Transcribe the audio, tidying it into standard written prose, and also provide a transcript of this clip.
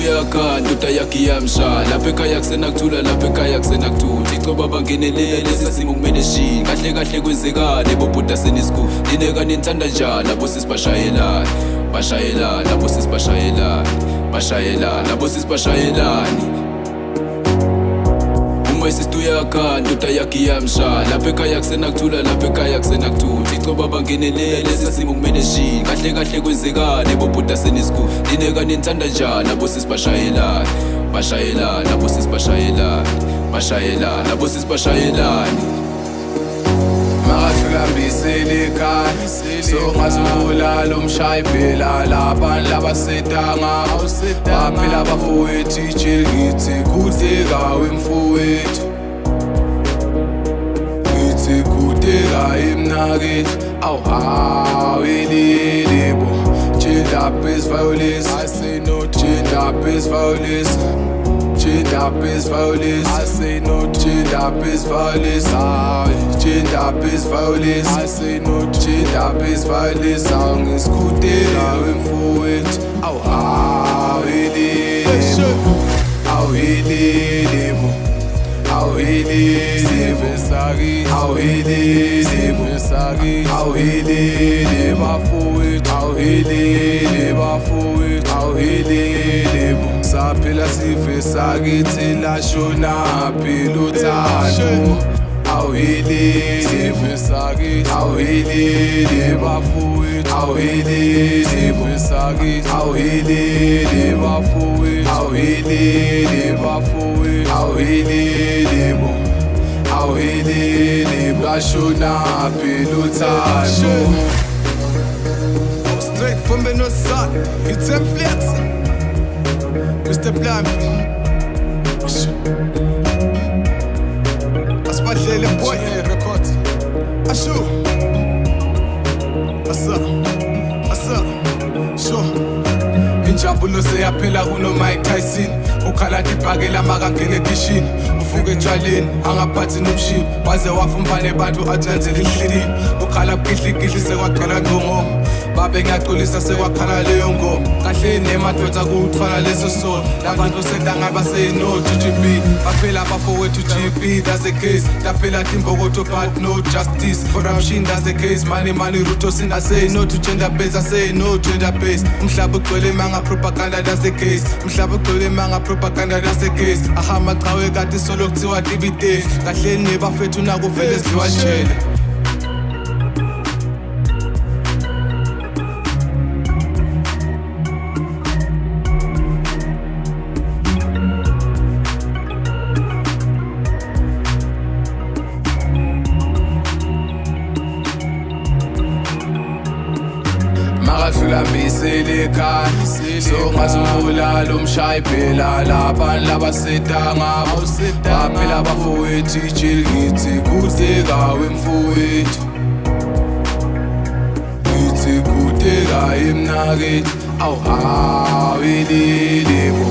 yakha ndoda yakhe iyamsha lapha ekhaya kusenakuthula lapha ekhaya kusenakuthuthi icoba bangenelele sesimo kumele shini kahle kahle kwenzekani bobhuda senisku nineka nithanda njani labo sisibashayelani bashayelani labo sisibashayelani bashayelani labo sisibashayelani Sistu yakha ndoda yakhe iyamsha lapha ekhaya kusenakuthula lapha ekhaya kusenakuthuthi icoba bangenelele sesimo kumele shini kahle kahle kwenzekani bobhuda senisku nineka nithanda njani labo sisibashayelani bashayelani labo sisibashayelani bashayelani labo sisibashayelani Makafika mbisele ekhaya songazibulala umshayi phela labantu labasedanga baphela bafowethu ijeli ngithi kudlekayo emfowethu ngithi kudlekayo emnakethu awuhawelelebo gender-based violence I say no gender-based violence Gender-based violence I say no gender-based violence Gender-based violence I say no gender-based violence Angisikudela wemfowethu awuhawelelebo awuhelelebo awuhelelebo awuhelelebo awuhelelebo bafowethu awuhelelebo bafowethu awuhelelebo saphela sife sakithi lashonaphi luthando awuhelelebo sakithi awuhelelebo bafowethu awuhelelebo sakithi awuhelelebo bafowethu awuhelelebo bafowethu awuhelelebo awuhelelebo lashonaphi luthando Straight from the north side, it's a flex Mr. Blam Asibadlele boy record Ashu Asa Sure Injabulo seyaphela kuno Mike Tyson ukhala ibhakela makangena ekishini ufuke etshwaleni angaphathi nomshini waze wafumbane abantu athenzele inhlelini ukhala bhidlikidli sekwaqala ngqongo babe ngiyaxolisa sekwakhala leyo ngoma kahle nemadvodza kuthwala leso solo labantu sedanga base no GGB baphela bafowethu GP that's the case laphela timbokotho but no justice corruption that's the case money ruto sinda say no to gender based I say no gender based umhlaba ugcwele manga propaganda that's the case umhlaba ugcwele manga propaganda that's the case ahama qawe kade solo kuthiwa DVD kahle nebafethu nako vele sidliwa njele Makafika mbisele ekhaya songazibulala umshayi phela labantu labasedanga baphela bafowethu ijeli ngithi kudlekayo emfowethu ngithi kudlekayo emnakethu awuhawelelebo